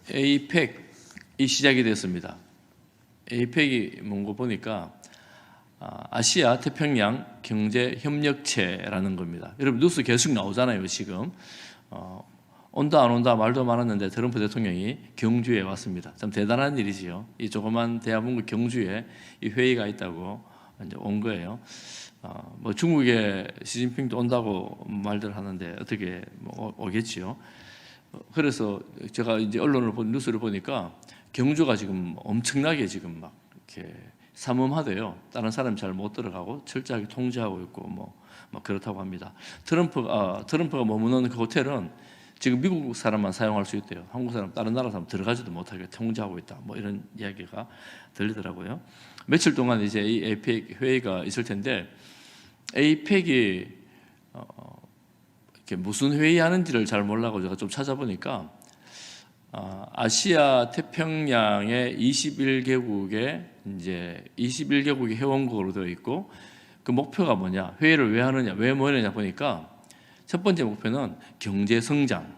에이펙이 시작이 됐습니다. 에이펙이 뭔가 보니까 아시아 태평양 경제협력체라는 겁니다. 여러분 뉴스 계속 나오잖아요. 지금 온다 안 온다 말도 많았는데 트럼프 대통령이 경주에 왔습니다. 참 대단한 일이지요. 이 조그만 대한민국 경주에 이 회의가 있다고 이제 온 거예요. 뭐 중국에 시진핑도 온다고 말들 하는데 어떻게 뭐 오겠지요. 그래서 제가 이제 뉴스를 보니까 경주가 지금 엄청나게 지금 막 이렇게 삼엄하대요. 다른 사람이 잘 못 들어가고 철저하게 통제하고 있고 뭐 그렇다고 합니다. 트럼프가 머무는 그 호텔은 지금 미국 사람만 사용할 수 있대요. 한국 사람, 다른 나라 사람 들어가지도 못하게 통제하고 있다. 뭐 이런 이야기가 들리더라고요. 며칠 동안 이제 이 에이펙 회의가 있을 텐데 에이펙이 이렇게 무슨 회의하는지를 잘 몰라고 제가 좀 찾아보니까 아시아 태평양의 21개국의 이제 21개국의 회원국으로 되어 있고 그 목표가 뭐냐, 회의를 왜 하느냐, 왜 뭐냐냐 보니까 첫 번째 목표는 경제 성장,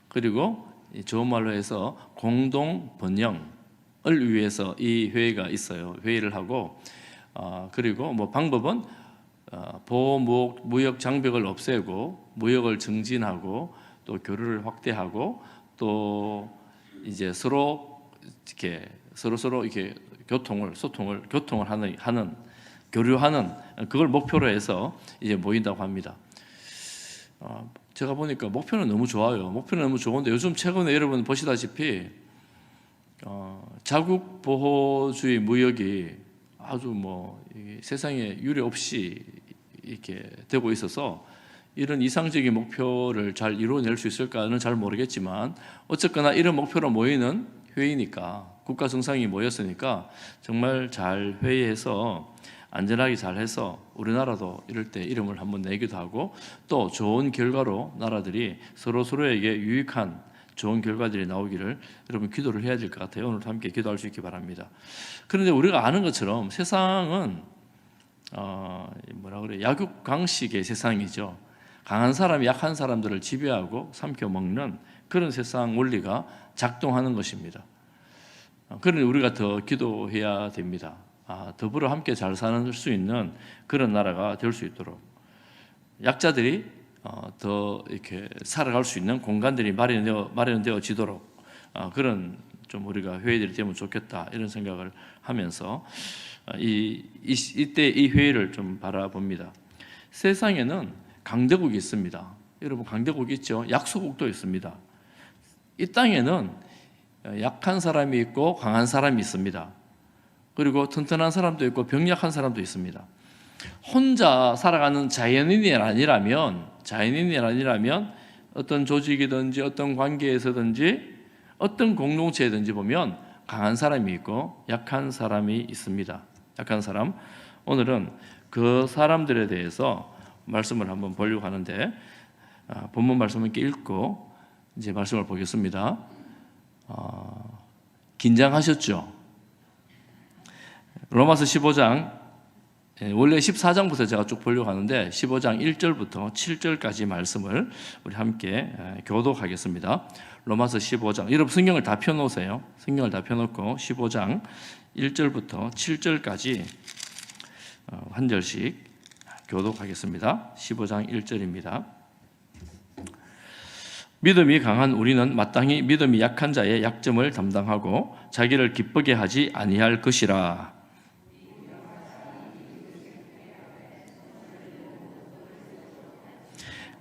그리고 좋은 말로 해서 공동 번영을 위해서 이 회의가 있어요. 회의를 하고 그리고 뭐 방법은 보호 무역 장벽을 없애고 무역을 증진하고 또 교류를 확대하고 또 이제 서로 이렇게 교통을 하는 교류하는 그걸 목표로 해서 이제 모인다고 합니다. 제가 보니까 목표는 너무 좋아요. 목표는 너무 좋은데 요즘 최근에 여러분 보시다시피 자국 보호주의 무역이 아주 뭐 세상에 유례 없이 이렇게 되고 있어서 이런 이상적인 목표를 잘 이루어낼 수 있을까는 잘 모르겠지만 어쨌거나 이런 목표로 모이는 회의니까 국가 정상이 모였으니까 정말 잘 회의해서 안전하게 잘해서 우리나라도 이럴 때 이름을 한번 내기도 하고 또 좋은 결과로 나라들이 서로에게 유익한 좋은 결과들이 나오기를 여러분 기도를 해야 될 것 같아요. 오늘도 함께 기도할 수 있기 바랍니다. 그런데 우리가 아는 것처럼 세상은 약육강식의 세상이죠. 강한 사람이 약한 사람들을 지배하고 삼켜 먹는 그런 세상 원리가 작동하는 것입니다. 그러니 우리가 더 기도해야 됩니다. 더불어 함께 잘 사는 수 있는 그런 나라가 될 수 있도록 약자들이 더 이렇게 살아갈 수 있는 공간들이 마련되어지도록 그런 좀 우리가 회의들이 되면 좋겠다 이런 생각을 하면서 이때 이 회의를 좀 바라봅니다. 세상에는 강대국이 있습니다. 여러분 강대국이 있죠. 약소국도 있습니다. 이 땅에는 약한 사람이 있고 강한 사람이 있습니다. 그리고 튼튼한 사람도 있고 병약한 사람도 있습니다. 혼자 살아가는 자연인이 아니라면 어떤 조직이든지 어떤 관계에서든지 어떤 공동체든지 보면 강한 사람이 있고 약한 사람이 있습니다. 약한 사람. 오늘은 그 사람들에 대해서 말씀을 한번 보려고 하는데 본문 말씀을 이렇게 읽고 이제 말씀을 보겠습니다. 긴장하셨죠? 로마서 15장 원래 14장부터 제가 쭉 보려고 하는데 15장 1절부터 7절까지 말씀을 우리 함께 교독하겠습니다. 로마서 15장 여러분 성경을 다 펴놓으세요. 성경을 다 펴놓고 15장 1절부터 7절까지 한 절씩 교독하겠습니다. 15장 1절입니다. 믿음이 강한 우리는 마땅히 믿음이 약한 자의 약점을 담당하고 자기를 기쁘게 하지 아니할 것이라.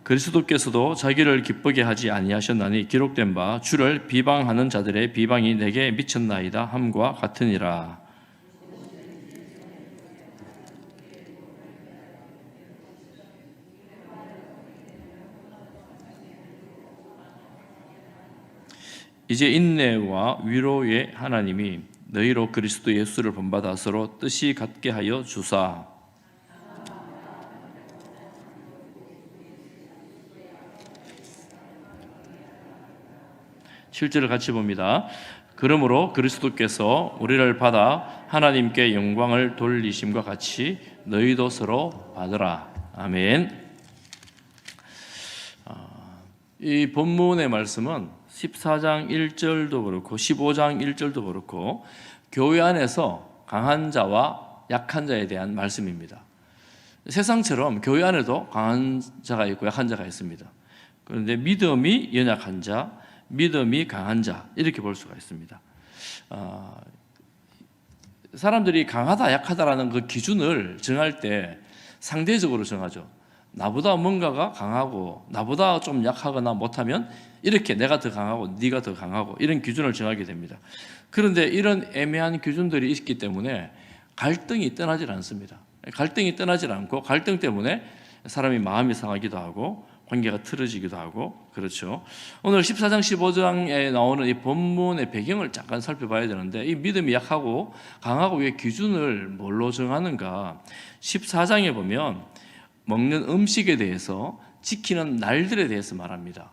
그리스도께서도 자기를 기쁘게 하지 아니하셨나니 기록된 바 주를 비방하는 자들의 비방이 내게 미쳤나이다 함과 같으니라. 이제 인내와 위로의 하나님이 너희로 그리스도 예수를 본받아 서로 뜻이 같게 하여 주사. 7절을 같이 봅니다. 그러므로 그리스도께서 우리를 받아 하나님께 영광을 돌리심과 같이 너희도 서로 받으라. 아멘. 이 본문의 말씀은 14장 1절도 그렇고 15장 1절도 그렇고 교회 안에서 강한 자와 약한 자에 대한 말씀입니다. 세상처럼 교회 안에도 강한 자가 있고 약한 자가 있습니다. 그런데 믿음이 연약한 자, 믿음이 강한 자 이렇게 볼 수가 있습니다. 사람들이 강하다 약하다라는 그 기준을 정할 때 상대적으로 정하죠. 나보다 뭔가가 강하고 나보다 좀 약하거나 못하면 이렇게 내가 더 강하고 네가 더 강하고 이런 기준을 정하게 됩니다. 그런데 이런 애매한 기준들이 있기 때문에 갈등이 떠나질 않습니다. 갈등이 떠나질 않고 갈등 때문에 사람이 마음이 상하기도 하고 관계가 틀어지기도 하고 그렇죠. 오늘 14장 15장에 나오는 이 본문의 배경을 잠깐 살펴봐야 되는데 이 믿음이 약하고 강하고 왜 기준을 뭘로 정하는가. 14장에 보면 먹는 음식에 대해서 지키는 날들에 대해서 말합니다.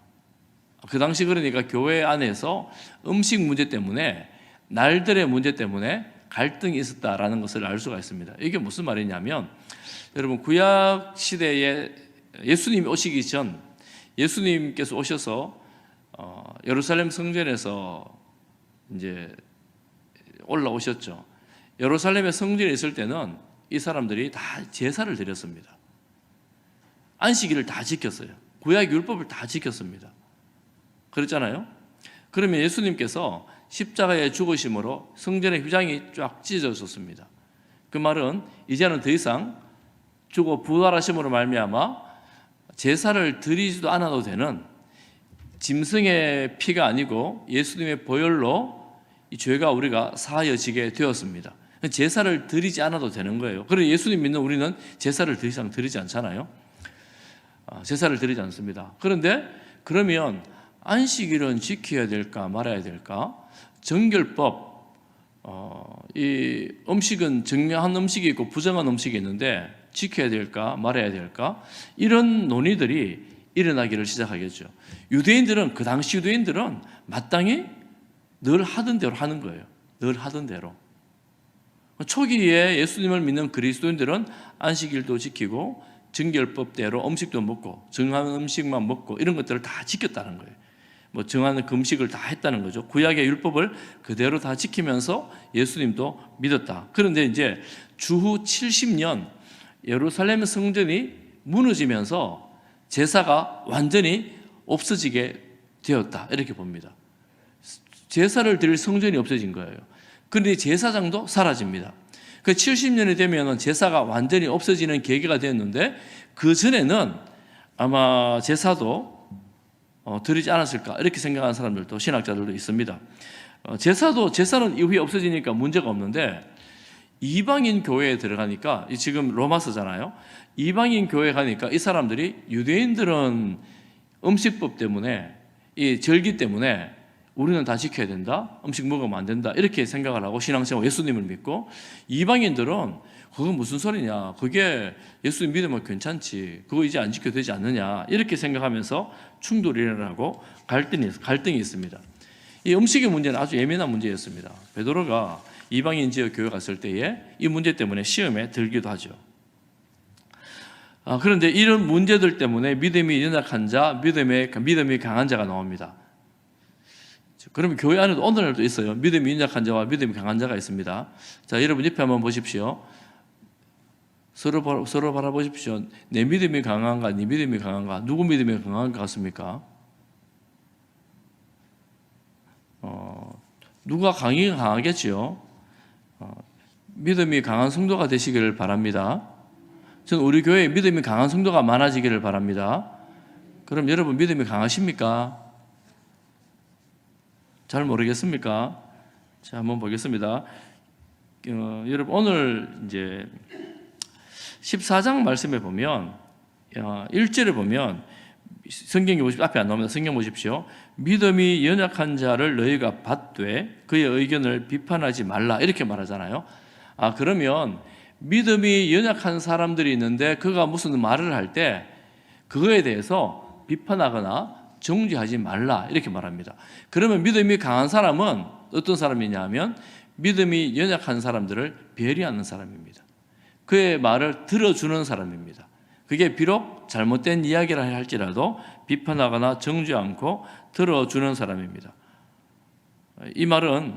그 당시 그러니까 교회 안에서 음식 문제 때문에 날들의 문제 때문에 갈등이 있었다라는 것을 알 수가 있습니다. 이게 무슨 말이냐면 여러분 구약 시대에 예수님이 오시기 전 예수님께서 오셔서 예루살렘 성전에서 이제 올라오셨죠. 예루살렘의 성전에 있을 때는 이 사람들이 다 제사를 드렸습니다. 안식일을 다 지켰어요. 구약 율법을 다 지켰습니다. 그랬잖아요. 그러면 예수님께서 십자가에 죽으심으로 성전의 휘장이 쫙 찢어졌습니다. 그 말은 이제는 더 이상 죽어 부활하심으로 말미암아 제사를 드리지도 않아도 되는 짐승의 피가 아니고 예수님의 보혈로 이 죄가 우리가 사하여지게 되었습니다. 제사를 드리지 않아도 되는 거예요. 그래서 예수님 믿는 우리는 제사를 더 이상 드리지 않잖아요. 제사를 드리지 않습니다. 그런데 그러면 안식일은 지켜야 될까 말아야 될까? 정결법, 이 음식은 정량한 음식이 있고 부정한 음식이 있는데 지켜야 될까 말아야 될까? 이런 논의들이 일어나기를 시작하겠죠. 유대인들은 그 당시 유대인들은 마땅히 늘 하던 대로 하는 거예요. 늘 하던 대로. 초기에 예수님을 믿는 그리스도인들은 안식일도 지키고 정결법대로 음식도 먹고 정한 음식만 먹고 이런 것들을 다 지켰다는 거예요. 뭐 정하는 금식을 다 했다는 거죠. 구약의 율법을 그대로 다 지키면서 예수님도 믿었다. 그런데 이제 주후 70년 예루살렘 성전이 무너지면서 제사가 완전히 없어지게 되었다. 이렇게 봅니다. 제사를 드릴 성전이 없어진 거예요. 그런데 제사장도 사라집니다. 그 70년이 되면 제사가 완전히 없어지는 계기가 되었는데 그 전에는 아마 제사도 드리지 않았을까 이렇게 생각하는 사람들도 신학자들도 있습니다. 제사는 이후에 없어지니까 문제가 없는데 이방인 교회에 들어가니까 지금 로마서잖아요. 이방인 교회에 가니까 이 사람들이 유대인들은 음식법 때문에 이 절기 때문에 우리는 다 지켜야 된다. 음식 먹으면 안 된다. 이렇게 생각을 하고 신앙생활 예수님을 믿고 이방인들은 그건 무슨 소리냐. 그게 예수님 믿으면 괜찮지. 그거 이제 안 지켜도 되지 않느냐. 이렇게 생각하면서 충돌이 일어나고 갈등이 있습니다. 이 음식의 문제는 아주 예민한 문제였습니다. 베드로가 이방인 지역 교회 갔을 때에 이 문제 때문에 시험에 들기도 하죠. 그런데 이런 문제들 때문에 믿음이 연약한 자, 믿음이 강한 자가 나옵니다. 그러면 교회 안에도 오늘날도 있어요. 믿음이 연약한 자와 믿음이 강한 자가 있습니다. 자, 여러분 옆에 한번 보십시오. 서로 바라보십시오. 내 믿음이 강한가, 네 믿음이 강한가, 누구 믿음이 강한 것 같습니까? 누가 강하겠지요. 믿음이 강한 성도가 되시기를 바랍니다. 저는 우리 교회에 믿음이 강한 성도가 많아지기를 바랍니다. 그럼 여러분 믿음이 강하십니까? 잘 모르겠습니까? 자, 한번 보겠습니다. 여러분 오늘 이제 14장 말씀에 보면 1절에 보면 성경에 보십시오. 앞에 안 나옵니다. 성경 보십시오. 믿음이 연약한 자를 너희가 받되 그의 의견을 비판하지 말라 이렇게 말하잖아요. 그러면 믿음이 연약한 사람들이 있는데 그가 무슨 말을 할 때 그거에 대해서 비판하거나 정죄하지 말라 이렇게 말합니다. 그러면 믿음이 강한 사람은 어떤 사람이냐 하면 믿음이 연약한 사람들을 배려하는 사람입니다. 그의 말을 들어주는 사람입니다. 그게 비록 잘못된 이야기를 할지라도 비판하거나 정죄 않고 들어주는 사람입니다. 이 말은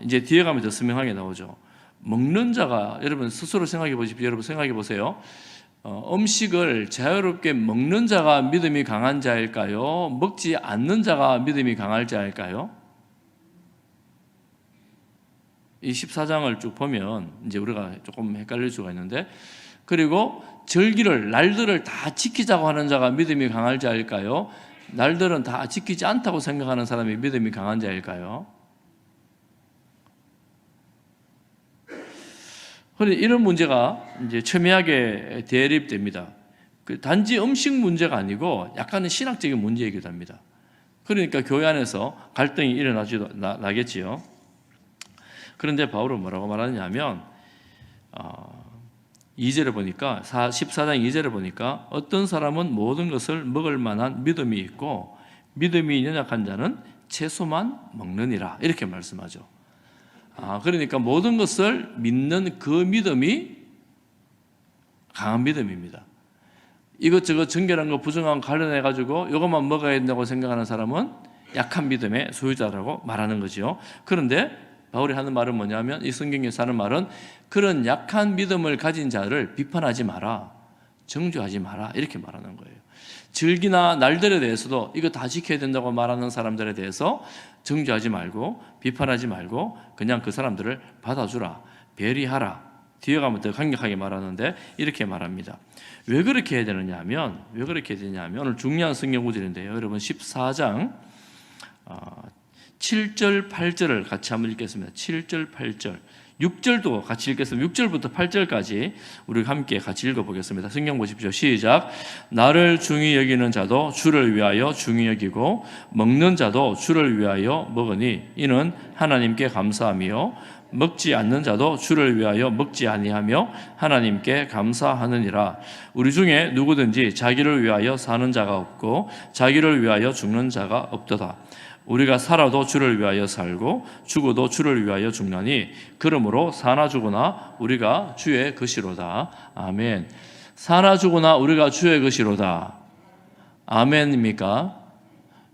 이제 뒤에 가면 더 선명하게 나오죠. 먹는 자가, 여러분 스스로 생각해 보십시오. 여러분 생각해 보세요. 음식을 자유롭게 먹는 자가 믿음이 강한 자일까요? 먹지 않는 자가 믿음이 강할 자일까요? 이 14장을 쭉 보면 이제 우리가 조금 헷갈릴 수가 있는데, 그리고 절기를, 날들을 다 지키자고 하는 자가 믿음이 강할 자일까요? 날들은 다 지키지 않다고 생각하는 사람이 믿음이 강한 자일까요? 그런데 이런 문제가 이제 첨예하게 대립됩니다. 단지 음식 문제가 아니고 약간은 신학적인 문제이기도 합니다. 그러니까 교회 안에서 갈등이 나겠지요. 그런데 바울은 뭐라고 말하느냐면 2절에 보니까 14장 2절에 보니까 어떤 사람은 모든 것을 먹을 만한 믿음이 있고 믿음이 연약한 자는 채소만 먹느니라 이렇게 말씀하죠. 그러니까 모든 것을 믿는 그 믿음이 강한 믿음입니다. 이것저것 정결한 거 부정한 거 관련해가지고 이것만 먹어야 된다고 생각하는 사람은 약한 믿음의 소유자라고 말하는 거죠. 그런데 바울이 하는 말은 뭐냐면, 이 성경에서 하는 말은 그런 약한 믿음을 가진 자를 비판하지 마라, 정죄하지 마라 이렇게 말하는 거예요. 절기나 날들에 대해서도 이거 다 지켜야 된다고 말하는 사람들에 대해서 정죄하지 말고 비판하지 말고 그냥 그 사람들을 받아주라, 배려하라. 뒤에 가면 더 강력하게 말하는데 이렇게 말합니다. 왜 그렇게 해야 되느냐 하면 오늘 중요한 성경 구절인데요. 여러분 14장 7절 8절을 같이 한번 읽겠습니다. 7절 8절 6절도 같이 읽겠습니다. 6절부터 8절까지 우리 함께 같이 읽어보겠습니다. 성경 보십시오. 시작. 나를 중히 여기는 자도 주를 위하여 중히 여기고 먹는 자도 주를 위하여 먹으니 이는 하나님께 감사하며 먹지 않는 자도 주를 위하여 먹지 아니하며 하나님께 감사하느니라. 우리 중에 누구든지 자기를 위하여 사는 자가 없고 자기를 위하여 죽는 자가 없도다. 우리가 살아도 주를 위하여 살고 죽어도 주를 위하여 죽나니 그러므로 사나 죽으나 우리가 주의 것이로다. 아멘. 사나 죽으나 우리가 주의 것이로다. 아멘입니까?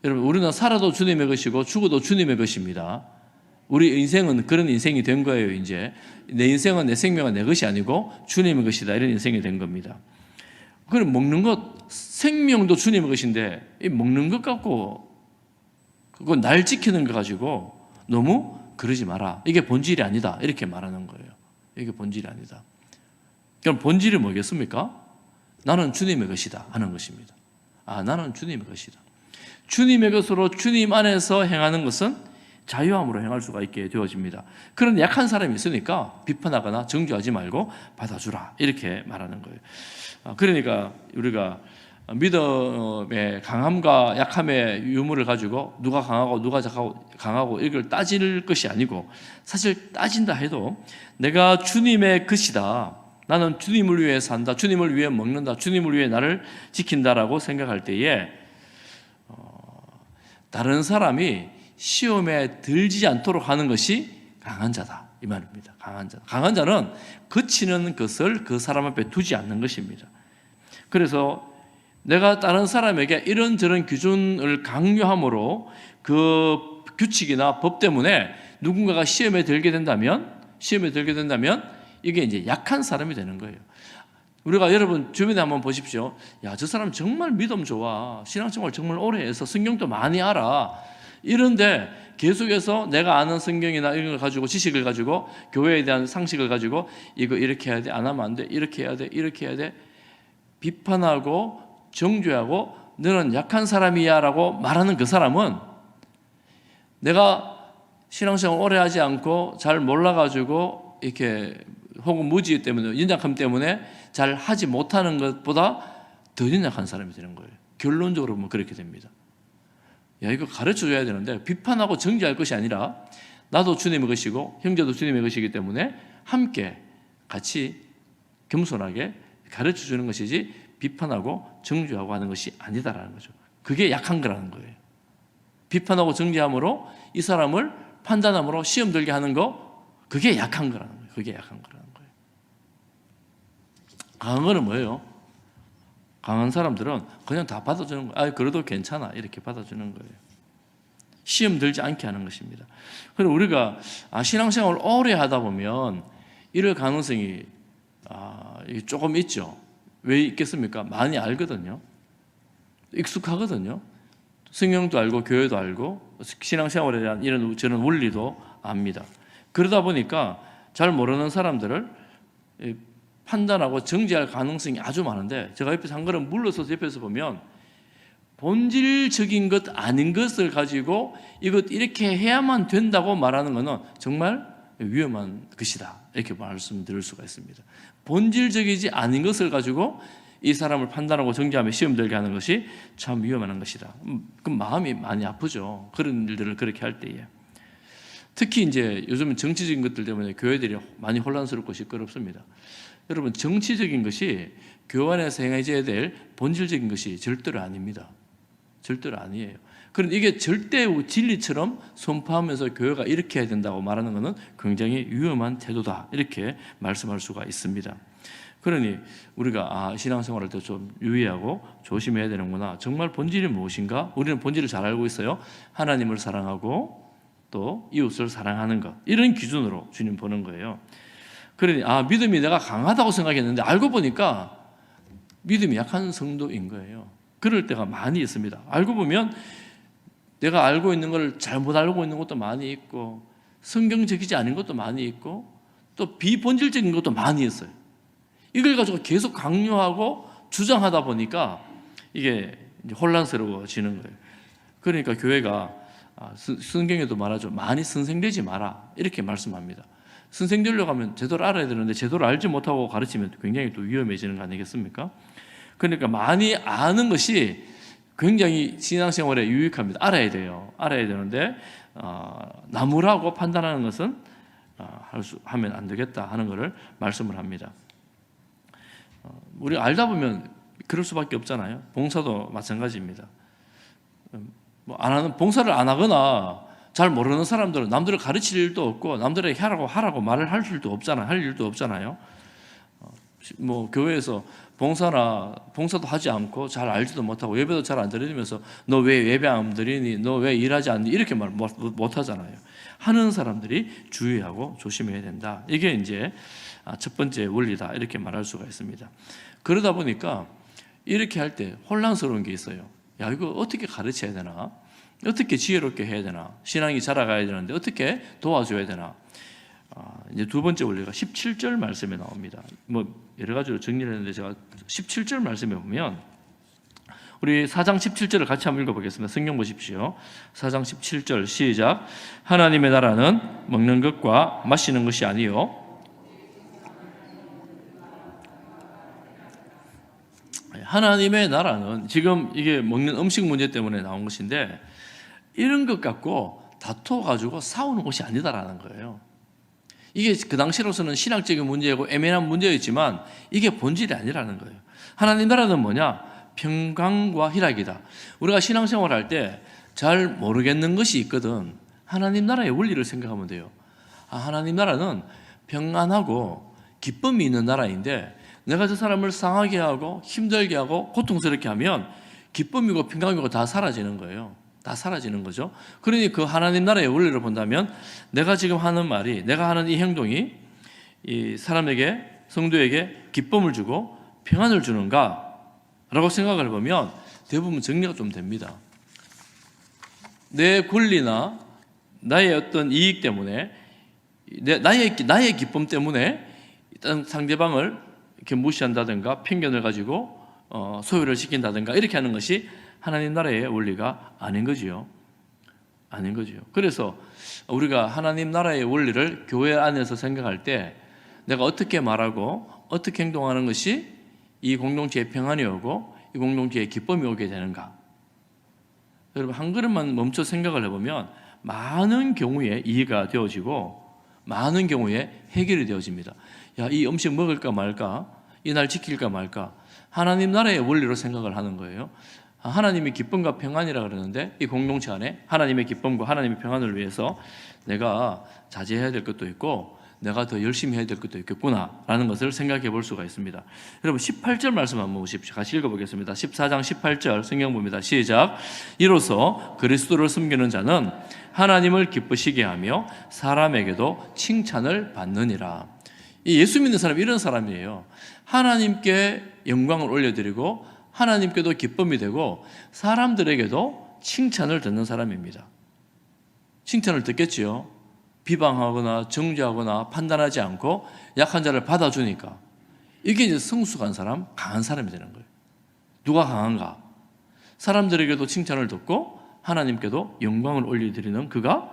여러분, 우리는 살아도 주님의 것이고 죽어도 주님의 것입니다. 우리 인생은 그런 인생이 된 거예요. 이제 내 인생은, 내 생명은 내 것이 아니고 주님의 것이다, 이런 인생이 된 겁니다. 그럼 먹는 것, 생명도 주님의 것인데 이 먹는 것 갖고 그거 날 지키는 거 가지고 너무 그러지 마라. 이게 본질이 아니다. 이렇게 말하는 거예요. 이게 본질이 아니다. 그럼 본질이 뭐겠습니까? 나는 주님의 것이다 하는 것입니다. 나는 주님의 것이다. 주님의 것으로 주님 안에서 행하는 것은 자유함으로 행할 수가 있게 되어집니다. 그런 약한 사람이 있으니까 비판하거나 정죄하지 말고 받아주라 이렇게 말하는 거예요. 그러니까 우리가 믿음의 강함과 약함의 유무를 가지고 누가 강하고 누가 강하고 이걸 따질 것이 아니고, 사실 따진다 해도 내가 주님의 것이다, 나는 주님을 위해 산다, 주님을 위해 먹는다, 주님을 위해 나를 지킨다라고 생각할 때에 다른 사람이 시험에 들지 않도록 하는 것이 강한 자다 이 말입니다. 강한 자는 거치는 것을 그 사람 앞에 두지 않는 것입니다. 그래서 내가 다른 사람에게 이런저런 기준을 강요함으로 그 규칙이나 법 때문에 누군가가 시험에 들게 된다면 이게 이제 약한 사람이 되는 거예요. 우리가 여러분 주변에 한번 보십시오. 야, 저 사람 정말 믿음 좋아, 신앙생활 정말 오래 해서 성경도 많이 알아. 이런데 계속해서 내가 아는 성경이나 이런 걸 가지고, 지식을 가지고, 교회에 대한 상식을 가지고 이거 이렇게 해야 돼, 안 하면 안 돼, 이렇게 해야 돼, 이렇게 해야 돼, 비판하고 정죄하고 너는 약한 사람이야 라고 말하는 그 사람은 내가 신앙생활 오래 하지 않고 잘 몰라가지고 이렇게 혹은 무지 때문에, 연약함 때문에 잘 하지 못하는 것보다 더 연약한 사람이 되는 거예요. 결론적으로 보면 그렇게 됩니다. 야, 이거 가르쳐줘야 되는데 비판하고 정죄할 것이 아니라 나도 주님의 것이고 형제도 주님의 것이기 때문에 함께 같이 겸손하게 가르쳐주는 것이지 비판하고 정죄하고 하는 것이 아니다라는 거죠. 그게 약한 거라는 거예요. 비판하고 정죄함으로 이 사람을 판단함으로 시험 들게 하는 거, 그게 약한 거라는 거예요. 그게 약한 거라는 거예요. 강한 거는 뭐예요? 강한 사람들은 그냥 다 받아주는 거예요. 그래도 괜찮아 이렇게 받아주는 거예요. 시험 들지 않게 하는 것입니다. 그리고 우리가 신앙생활을 오래 하다 보면 이럴 가능성이 조금 있죠. 왜 있겠습니까? 많이 알거든요. 익숙하거든요. 성경도 알고 교회도 알고 신앙생활에 대한 이런 저런 원리도 압니다. 그러다 보니까 잘 모르는 사람들을 판단하고 정죄할 가능성이 아주 많은데, 제가 옆에서 한 걸음 물러서서 옆에서 보면 본질적인 것 아닌 것을 가지고 이것 이렇게 해야만 된다고 말하는 것은 정말 위험한 것이다 이렇게 말씀드릴 수가 있습니다. 본질적이지 아닌 것을 가지고 이 사람을 판단하고 정죄하며 시험 들게 하는 것이 참 위험한 것이다. 그 마음이 많이 아프죠. 그런 일들을 그렇게 할 때에. 특히 이제 요즘은 정치적인 것들 때문에 교회들이 많이 혼란스럽고 시끄럽습니다. 여러분, 정치적인 것이 교회 안에서 행해져야 될 본질적인 것이 절대로 아닙니다. 절대로 아니에요. 그런데 이게 절대 진리처럼 선포하면서 교회가 이렇게 해야 된다고 말하는 것은 굉장히 위험한 태도다 이렇게 말씀할 수가 있습니다. 그러니 우리가 신앙생활할 때 좀 유의하고 조심해야 되는구나. 정말 본질이 무엇인가? 우리는 본질을 잘 알고 있어요. 하나님을 사랑하고 또 이웃을 사랑하는 것, 이런 기준으로 주님 보는 거예요. 그러니 믿음이 내가 강하다고 생각했는데 알고 보니까 믿음이 약한 성도인 거예요. 그럴 때가 많이 있습니다. 알고 보면 내가 알고 있는 걸 잘못 알고 있는 것도 많이 있고, 성경적이지 않은 것도 많이 있고, 또 비본질적인 것도 많이 있어요. 이걸 가지고 계속 강요하고 주장하다 보니까 이게 이제 혼란스러워지는 거예요. 그러니까 교회가 성경에도 말하죠. 많이 선생되지 마라 이렇게 말씀합니다. 선생되려고 하면 제도를 알아야 되는데 제도를 알지 못하고 가르치면 굉장히 또 위험해지는 거 아니겠습니까? 그러니까 많이 아는 것이 굉장히 신앙생활에 유익합니다. 알아야 돼요. 알아야 되는데 나무라고 판단하는 것은 하면 안 되겠다 하는 것을 말씀을 합니다. 우리 알다 보면 그럴 수밖에 없잖아요. 봉사도 마찬가지입니다. 봉사를 안 하거나 잘 모르는 사람들은 남들을 가르칠 일도 없고 남들에게 하라고 말을 할 일도 없잖아요. 교회에서 봉사도 하지 않고 잘 알지도 못하고 예배도 잘 안 드리면서 너 왜 예배 안 드리니? 너 왜 일하지 않니? 이렇게 말 못 하잖아요. 하는 사람들이 주의하고 조심해야 된다. 이게 이제 첫 번째 원리다 이렇게 말할 수가 있습니다. 그러다 보니까 이렇게 할 때 혼란스러운 게 있어요. 야, 이거 어떻게 가르쳐야 되나? 어떻게 지혜롭게 해야 되나? 신앙이 자라가야 되는데 어떻게 도와줘야 되나? 이제 두 번째 원리가 17절 말씀에 나옵니다. 여러 가지로 정리를 했는데 제가 17절 말씀에 보면 우리 4장 17절을 같이 한번 읽어보겠습니다. 성경 보십시오. 4장 17절 시작. 하나님의 나라는 먹는 것과 마시는 것이 아니요 하나님의 나라는, 지금 이게 먹는 음식 문제 때문에 나온 것인데 이런 것 갖고 다퉈가지고 싸우는 것이 아니다라는 거예요. 이게 그 당시로서는 신학적인 문제고 애매한 문제였지만 이게 본질이 아니라는 거예요. 하나님 나라는 뭐냐? 평강과 희락이다. 우리가 신앙생활 할 때 잘 모르겠는 것이 있거든. 하나님 나라의 원리를 생각하면 돼요. 하나님 나라는 평안하고 기쁨이 있는 나라인데 내가 저 사람을 상하게 하고 힘들게 하고 고통스럽게 하면 기쁨이고 평강이고 다 사라지는 거예요. 다 사라지는 거죠. 그러니 그 하나님 나라의 원리를 본다면 내가 지금 하는 말이, 내가 하는 이 행동이 이 사람에게, 성도에게 기쁨을 주고 평안을 주는가? 라고 생각을 해보면 대부분 정리가 좀 됩니다. 내 권리나 나의 어떤 이익 때문에, 나의 기쁨 때문에 일단 상대방을 이렇게 무시한다든가 편견을 가지고 소유를 시킨다든가 이렇게 하는 것이 하나님 나라의 원리가 아닌 거지요. 아닌 거지요. 그래서 우리가 하나님 나라의 원리를 교회 안에서 생각할 때 내가 어떻게 말하고 어떻게 행동하는 것이 이 공동체의 평안이 오고 이 공동체의 기쁨이 오게 되는가? 여러분, 한 걸음만 멈춰 생각을 해보면 많은 경우에 이해가 되어지고 많은 경우에 해결이 되어집니다. 야, 이 음식 먹을까 말까? 이 날 지킬까 말까? 하나님 나라의 원리로 생각을 하는 거예요. 하나님의 기쁨과 평안이라 그러는데 이 공동체 안에 하나님의 기쁨과 하나님의 평안을 위해서 내가 자제해야 될 것도 있고 내가 더 열심히 해야 될 것도 있겠구나라는 것을 생각해 볼 수가 있습니다. 여러분 18절 말씀 한번 보십시오. 같이 읽어보겠습니다. 14장 18절 성경 봅니다. 시작. 이로써 그리스도를 섬기는 자는 하나님을 기쁘시게 하며 사람에게도 칭찬을 받느니라. 이 예수 믿는 사람이 이런 사람이에요. 하나님께 영광을 올려드리고 하나님께도 기쁨이 되고 사람들에게도 칭찬을 듣는 사람입니다. 칭찬을 듣겠지요. 비방하거나 정죄하거나 판단하지 않고 약한 자를 받아주니까 이게 이제 성숙한 사람, 강한 사람이 되는 거예요. 누가 강한가? 사람들에게도 칭찬을 듣고 하나님께도 영광을 올려드리는 그가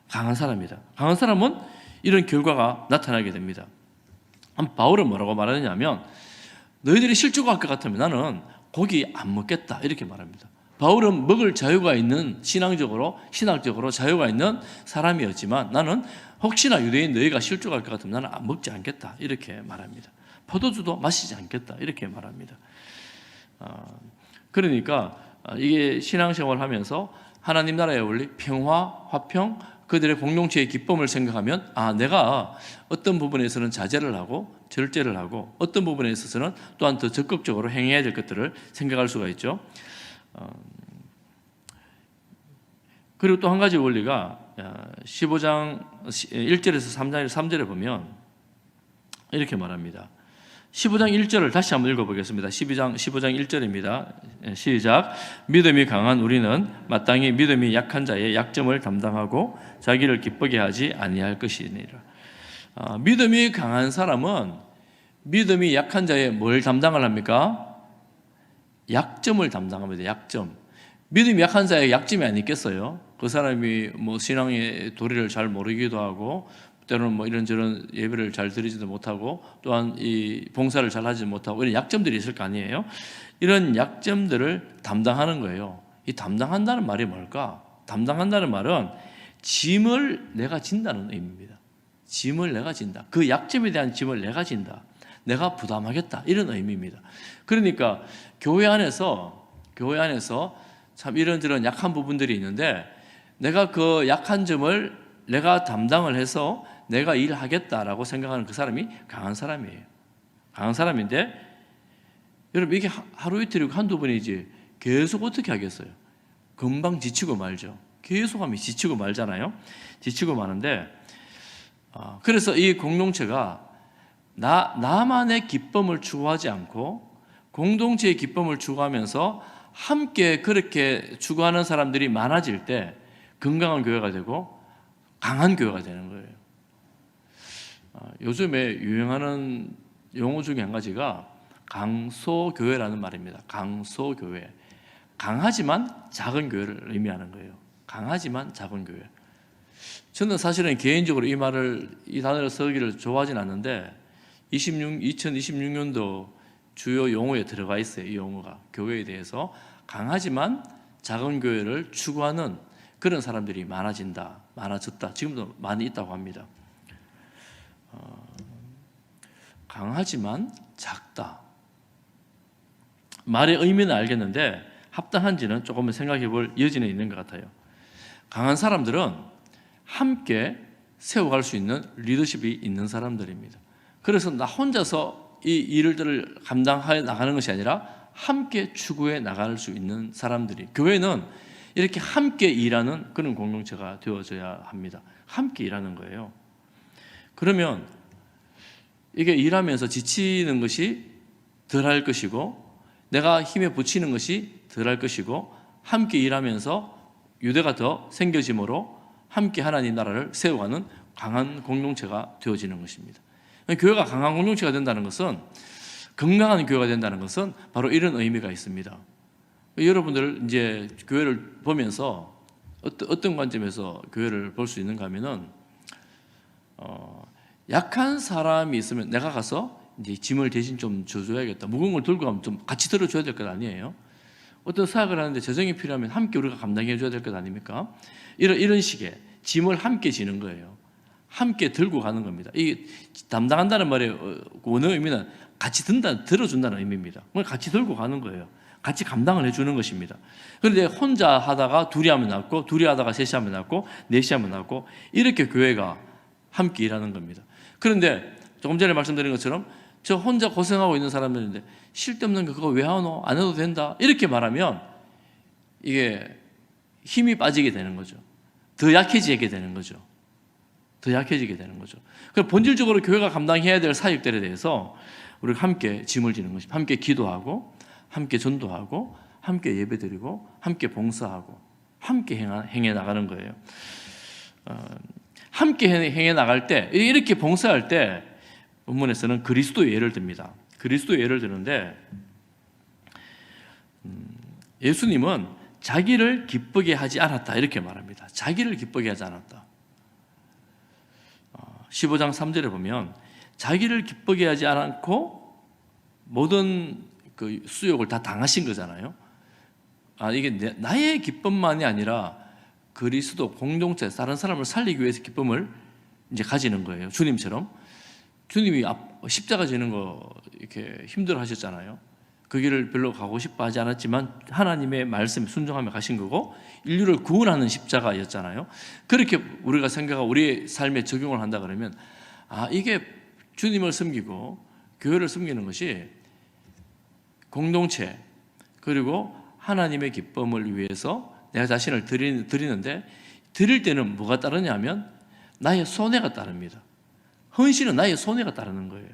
강한 사람이다. 강한 사람은 이런 결과가 나타나게 됩니다. 바울은 뭐라고 말하느냐면 너희들이 실족할 것 같으면 나는 고기 안 먹겠다 이렇게 말합니다. 바울은 먹을 자유가 있는 신학적으로 자유가 있는 사람이었지만 나는 혹시나 유대인 너희가 실족할 것 같으면 나는 안 먹지 않겠다 이렇게 말합니다. 포도주도 마시지 않겠다 이렇게 말합니다. 그러니까 이게 신앙생활을 하면서 하나님 나라의 원리, 평화, 화평, 그들의 공동체의 기쁨을 생각하면 내가 어떤 부분에서는 자제를 하고 절제를 하고 어떤 부분에 있어서는 또한 더 적극적으로 행해야 될 것들을 생각할 수가 있죠. 그리고 또 한 가지 원리가 15장 1절에서 3절에 보면 이렇게 말합니다. 15장 1절을 다시 한번 읽어보겠습니다. 15장 1절입니다. 시작. 믿음이 강한 우리는 마땅히 믿음이 약한 자의 약점을 담당하고 자기를 기쁘게 하지 아니할 것이니라. 믿음이 강한 사람은 믿음이 약한 자의 뭘 담당을 합니까? 약점을 담당합니다. 약점. 믿음이 약한 자의 약점이 안 있겠어요? 그 사람이 신앙의 도리를 잘 모르기도 하고 때로는 이런저런 예배를 잘 드리지도 못하고 또한 이 봉사를 잘 하지 못하고 이런 약점들이 있을 거 아니에요? 이런 약점들을 담당하는 거예요. 이 담당한다는 말이 뭘까? 담당한다는 말은 짐을 내가 진다는 의미입니다. 짐을 내가 진다. 그 약점에 대한 짐을 내가 진다. 내가 부담하겠다. 이런 의미입니다. 그러니까 교회 안에서 참 이런저런 약한 부분들이 있는데 내가 그 약한 점을 내가 담당을 해서 내가 일하겠다라고 생각하는 그 사람이 강한 사람이에요. 강한 사람인데 여러분 이게 하루 이틀이고 한두 번이지 계속 어떻게 하겠어요? 금방 지치고 말죠. 계속하면 지치고 말잖아요. 지치고 마는데 그래서 이 공동체가 나만의 기쁨을 추구하지 않고 공동체의 기쁨을 추구하면서 함께 그렇게 추구하는 사람들이 많아질 때 건강한 교회가 되고 강한 교회가 되는 거예요. 요즘에 유행하는 용어 중에 한 가지가 강소교회라는 말입니다. 강소교회. 강하지만 작은 교회를 의미하는 거예요. 강하지만 작은 교회. 저는 사실은 개인적으로 이 단어를 쓰기를 좋아하진 않는데 2026년도 주요 용어에 들어가 있어요. 이 용어가 교회에 대해서 강하지만 작은 교회를 추구하는 그런 사람들이 많아졌다. 지금도 많이 있다고 합니다. 강하지만 작다. 말의 의미는 알겠는데 합당한지는 조금 생각해 볼 여지는 있는 것 같아요. 강한 사람들은 함께 세워갈 수 있는 리더십이 있는 사람들입니다. 그래서 나 혼자서 이 일들을 감당해 나가는 것이 아니라 함께 추구해 나갈 수 있는 사람들이, 교회는 이렇게 함께 일하는 그런 공동체가 되어져야 합니다. 함께 일하는 거예요. 그러면 이게 일하면서 지치는 것이 덜할 것이고 내가 힘에 부치는 것이 덜할 것이고 함께 일하면서 유대가 더 생겨짐으로 함께 하나님 나라를 세워가는 강한 공동체가 되어지는 것입니다. 교회가 강한 공동체가 된다는 것은, 건강한 교회가 된다는 것은 바로 이런 의미가 있습니다. 여러분들 이제 교회를 보면서 어떤 관점에서 교회를 볼 수 있는가 하면은 약한 사람이 있으면 내가 가서 이제 짐을 대신 좀 져줘야겠다. 무거운 걸 들고 가면 좀 같이 들어줘야 될 것 아니에요? 어떤 사역을 하는데 재정이 필요하면 함께 우리가 감당해 줘야 될 것 아닙니까? 이런 식의 짐을 함께 지는 거예요. 함께 들고 가는 겁니다. 이 담당한다는 말의 원어 의미는 같이 들어준다는 의미입니다. 같이 들고 가는 거예요. 같이 감당을 해주는 것입니다. 그런데 혼자 하다가 둘이 하면 낫고, 둘이 하다가 셋이 하면 낫고, 넷이 하면 낫고, 이렇게 교회가 함께 일하는 겁니다. 그런데 조금 전에 말씀드린 것처럼 저 혼자 고생하고 있는 사람들인데 쓸데없는 거 그거 왜 하노? 안 해도 된다. 이렇게 말하면 이게 힘이 빠지게 되는 거죠. 더 약해지게 되는 거죠. 더 약해지게 되는 거죠. 그래서 본질적으로 교회가 감당해야 될 사역들에 대해서 우리가 함께 짐을 지는 것입니다. 함께 기도하고, 함께 전도하고, 함께 예배드리고, 함께 봉사하고, 함께 행해 나가는 거예요. 함께 행해 나갈 때, 이렇게 봉사할 때 본문에서는 그리스도의 예를 듭니다. 그리스도의 예를 드는데 예수님은 자기를 기쁘게 하지 않았다 이렇게 말합니다. 자기를 기쁘게 하지 않았다. 15장 3절에 보면 자기를 기쁘게 하지 않고 모든 그 수욕을 다 당하신 거잖아요. 이게 나의 기쁨만이 아니라 그리스도 공동체 다른 사람을 살리기 위해서 기쁨을 이제 가지는 거예요. 주님처럼 주님이 십자가 지는 거 이렇게 힘들어 하셨잖아요. 그 길을 별로 가고 싶어 하지 않았지만 하나님의 말씀에 순종하며 가신 거고 인류를 구원하는 십자가였잖아요. 그렇게 우리가 생각하고 우리의 삶에 적용을 한다 그러면 이게 주님을 섬기고 교회를 섬기는 것이 공동체 그리고 하나님의 기쁨을 위해서 내가 자신을 드리는데 드릴 때는 뭐가 따르냐면 나의 손해가 따릅니다. 헌신은 나의 손해가 따르는 거예요.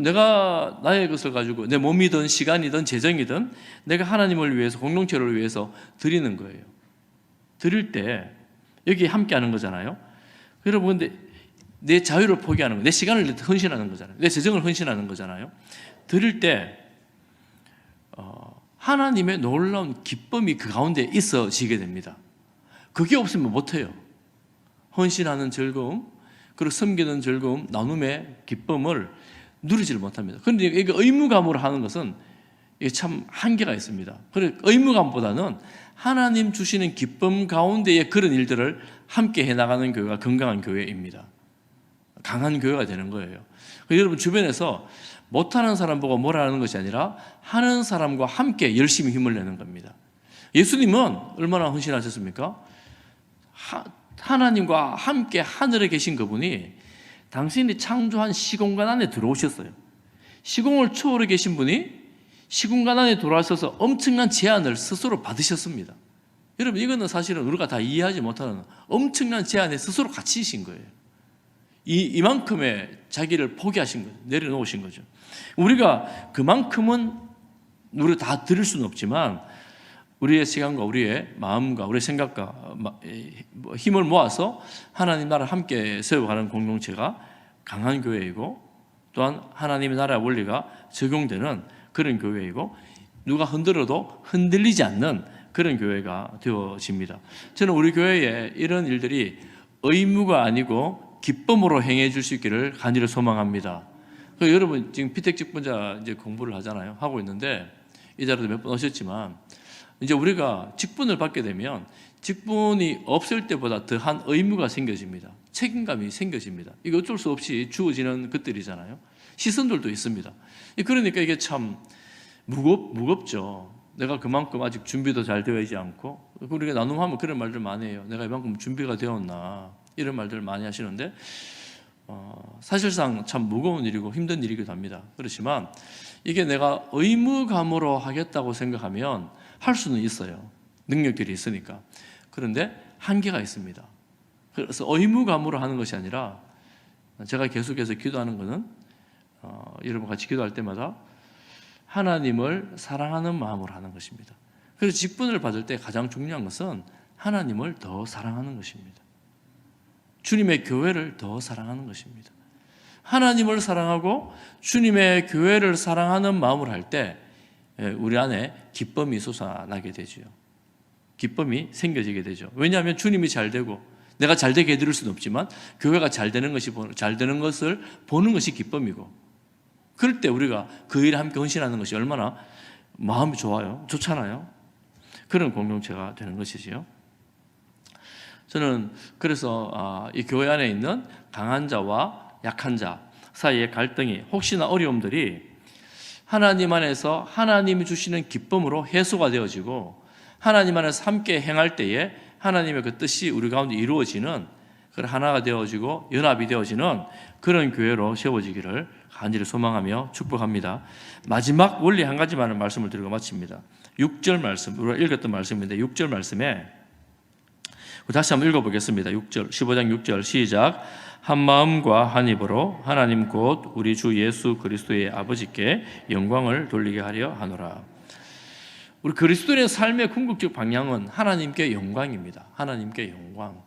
내가 나의 것을 가지고 내 몸이든 시간이든 재정이든 내가 하나님을 위해서 공동체를 위해서 드리는 거예요. 드릴 때 여기 함께 하는 거잖아요. 여러분 근데 내 자유를 포기하는 거, 내 시간을 헌신하는 거잖아요. 내 재정을 헌신하는 거잖아요. 드릴 때 하나님의 놀라운 기쁨이 그 가운데 있어지게 됩니다. 그게 없으면 못해요. 헌신하는 즐거움, 그리고 섬기는 즐거움, 나눔의 기쁨을 누리지를 못합니다. 그런데 이게 의무감으로 하는 것은 이게 참 한계가 있습니다. 그래서 의무감보다는 하나님 주시는 기쁨 가운데의 그런 일들을 함께 해나가는 교회가 건강한 교회입니다. 강한 교회가 되는 거예요. 여러분 주변에서 못하는 사람 보고 뭐라 하는 것이 아니라 하는 사람과 함께 열심히 힘을 내는 겁니다. 예수님은 얼마나 헌신하셨습니까? 하나님과 함께 하늘에 계신 그분이 당신이 창조한 시공간 안에 들어오셨어요. 시공을 초월해 계신 분이 시공간 안에 들어와셔서 엄청난 제한을 스스로 받으셨습니다. 여러분 이거는 사실은 우리가 다 이해하지 못하는 엄청난 제한에 스스로 갇히신 거예요. 이만큼의 자기를 포기하신 거죠. 내려놓으신 거죠. 우리가 그만큼은 우리가 다 드릴 수는 없지만 우리의 시간과 우리의 마음과 우리의 생각과 힘을 모아서 하나님 나라를 함께 세워가는 공동체가 강한 교회이고 또한 하나님의 나라의 원리가 적용되는 그런 교회이고 누가 흔들어도 흔들리지 않는 그런 교회가 되어집니다. 저는 우리 교회에 이런 일들이 의무가 아니고 기쁨으로 행해 줄 수 있기를 간절히 소망합니다. 여러분 지금 피택직분자 이제 공부를 하잖아요. 하고 있는데 이 자리도 몇 번 오셨지만 이제 우리가 직분을 받게 되면 직분이 없을 때보다 더한 의무가 생겨집니다. 책임감이 생겨집니다. 이거 어쩔 수 없이 주어지는 것들이잖아요. 시선들도 있습니다. 그러니까 이게 참 무겁죠. 내가 그만큼 아직 준비도 잘 되어 있지 않고 우리가 나눔하면 그런 말들 많이 해요. 내가 이만큼 준비가 되었나 이런 말들을 많이 하시는데 사실상 참 무거운 일이고 힘든 일이기도 합니다. 그렇지만 이게 내가 의무감으로 하겠다고 생각하면 할 수는 있어요. 능력들이 있으니까. 그런데 한계가 있습니다. 그래서 의무감으로 하는 것이 아니라 제가 계속해서 기도하는 것은 여러분 같이 기도할 때마다 하나님을 사랑하는 마음으로 하는 것입니다. 그래서 직분을 받을 때 가장 중요한 것은 하나님을 더 사랑하는 것입니다. 주님의 교회를 더 사랑하는 것입니다. 하나님을 사랑하고 주님의 교회를 사랑하는 마음을 할 때 우리 안에 기쁨이 솟아나게 되죠. 기쁨이 생겨지게 되죠. 왜냐하면 주님이 잘 되고 내가 잘 되게 해드릴 수는 없지만 교회가 잘 되는 것을 보는 것이 기쁨이고 그럴 때 우리가 그 일에 함께 헌신하는 것이 얼마나 마음이 좋잖아요. 그런 공동체가 되는 것이지요. 저는 그래서 이 교회 안에 있는 강한 자와 약한 자 사이의 갈등이 혹시나 어려움들이 하나님 안에서 하나님이 주시는 기쁨으로 해소가 되어지고 하나님 안에서 함께 행할 때에 하나님의 그 뜻이 우리 가운데 이루어지는 하나가 되어지고 연합이 되어지는 그런 교회로 세워지기를 간절히 소망하며 축복합니다. 마지막 원리 한 가지만 말씀을 드리고 마칩니다. 6절 말씀, 우리가 읽었던 말씀인데 6절 말씀에 다시 한번 읽어보겠습니다. 6절, 15장 6절 시작. 한 마음과 한 입으로 하나님 곧 우리 주 예수 그리스도의 아버지께 영광을 돌리게 하려 하노라. 우리 그리스도인의 삶의 궁극적 방향은 하나님께 영광입니다. 하나님께 영광.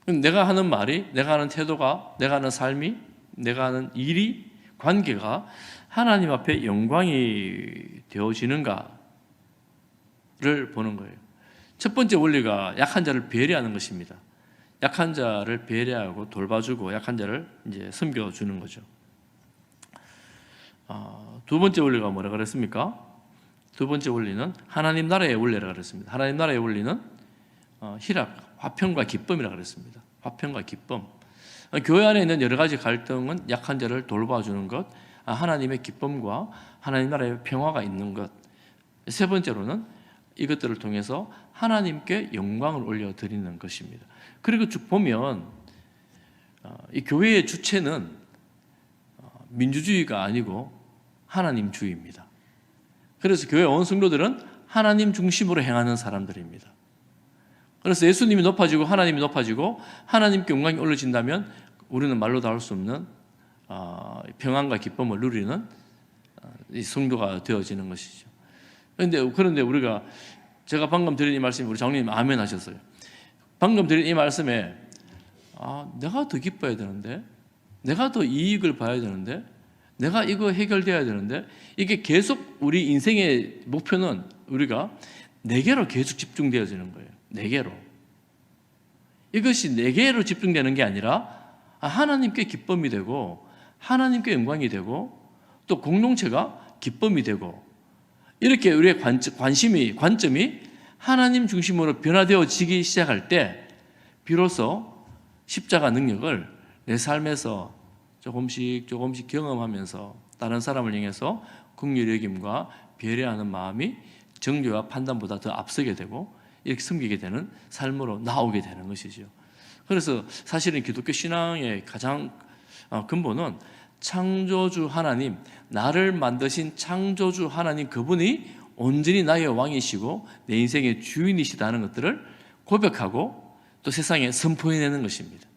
내가 하는 말이, 내가 하는 태도가, 내가 하는 삶이, 내가 하는 일이, 관계가 하나님 앞에 영광이 되어지는가를 보는 거예요. 첫 번째 원리가 약한 자를 배려하는 것입니다. 약한 자를 배려하고 돌봐주고 약한 자를 이제 섬겨주는 거죠. 두 번째 원리가 뭐라 그랬습니까? 두 번째 원리는 하나님 나라의 원리라 그랬습니다. 하나님 나라의 원리는 희락, 화평과 기쁨이라 그랬습니다. 화평과 기쁨. 교회 안에 있는 여러 가지 갈등은 약한 자를 돌봐주는 것, 하나님의 기쁨과 하나님 나라의 평화가 있는 것. 세 번째로는 이것들을 통해서 하나님께 영광을 올려드리는 것입니다. 그리고 쭉 보면 이 교회의 주체는 민주주의가 아니고 하나님주의입니다. 그래서 교회 온 성도들은 하나님 중심으로 행하는 사람들입니다. 그래서 예수님이 높아지고 하나님이 높아지고 하나님께 영광이 올려진다면 우리는 말로 다 할 수 없는 평안과 기쁨을 누리는 이 성도가 되어지는 것이죠. 그런데 우리가 제가 방금 드린 이 말씀에 우리 장로님 아멘 하셨어요. 방금 드린 이 말씀에 내가 더 기뻐야 되는데, 내가 더 이익을 봐야 되는데, 내가 이거 해결돼야 되는데, 이게 계속 우리 인생의 목표는 우리가 내게로 계속 집중되어지는 거예요. 내게로. 이것이 내게로 집중되는 게 아니라 하나님께 기쁨이 되고 하나님께 영광이 되고 또 공동체가 기쁨이 되고 이렇게 우리의 관점이 하나님 중심으로 변화되어지기 시작할 때 비로소 십자가 능력을 내 삶에서 조금씩 경험하면서 다른 사람을 향해서 긍휼히 여김과 배려하는 마음이 정죄와 판단보다 더 앞서게 되고 이렇게 섬기게 되는 삶으로 나오게 되는 것이죠. 그래서 사실은 기독교 신앙의 가장 근본은 창조주 하나님, 나를 만드신 창조주 하나님 그분이 온전히 나의 왕이시고 내 인생의 주인이시다는 것들을 고백하고 또 세상에 선포해내는 것입니다.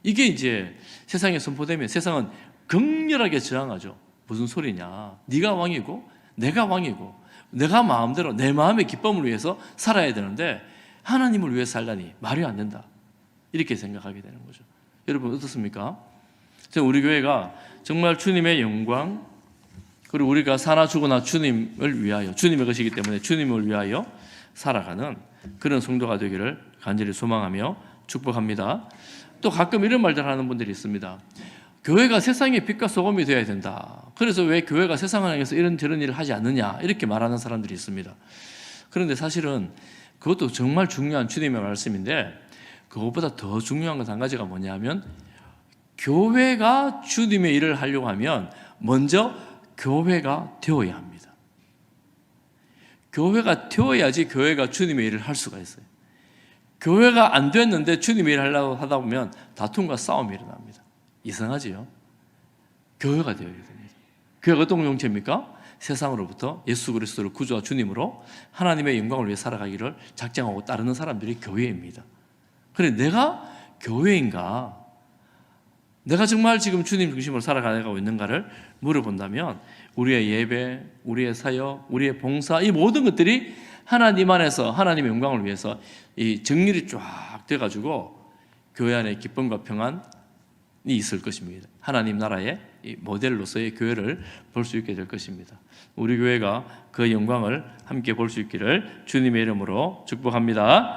이게 이제 세상에 선포되면 세상은 극렬하게 저항하죠. 무슨 소리냐? 네가 왕이고 내가 왕이고 내가 마음대로 내 마음의 기쁨을 위해서 살아야 되는데 하나님을 위해 살다니 말이 안 된다. 이렇게 생각하게 되는 거죠. 여러분 어떻습니까? 우리 교회가 정말 주님의 영광 그리고 우리가 사나 죽으나 주님을 위하여 주님의 것이기 때문에 주님을 위하여 살아가는 그런 성도가 되기를 간절히 소망하며 축복합니다. 또 가끔 이런 말들 하는 분들이 있습니다. 교회가 세상의 빛과 소금이 되어야 된다. 그래서 왜 교회가 세상을 향해서 이런저런 일을 하지 않느냐 이렇게 말하는 사람들이 있습니다. 그런데 사실은 그것도 정말 중요한 주님의 말씀인데 그것보다 더 중요한 것 한 가지가 뭐냐면 교회가 주님의 일을 하려고 하면 먼저 교회가 되어야 합니다. 교회가 되어야지 교회가 주님의 일을 할 수가 있어요. 교회가 안 됐는데 주님의 일을 하려고 하다 보면 다툼과 싸움이 일어납니다. 이상하지요? 교회가 되어야 됩니다. 교회가 어떤 공동체입니까? 세상으로부터 예수 그리스도를 구주와 주님으로 하나님의 영광을 위해 살아가기를 작정하고 따르는 사람들이 교회입니다. 그래 내가 교회인가? 내가 정말 지금 주님 중심으로 살아가고 있는가를 물어본다면 우리의 예배, 우리의 사역, 우리의 봉사 이 모든 것들이 하나님 안에서 하나님의 영광을 위해서 이 정렬이 쫙 돼가지고 교회 안에 기쁨과 평안이 있을 것입니다. 하나님 나라의 이 모델로서의 교회를 볼 수 있게 될 것입니다. 우리 교회가 그 영광을 함께 볼 수 있기를 주님의 이름으로 축복합니다.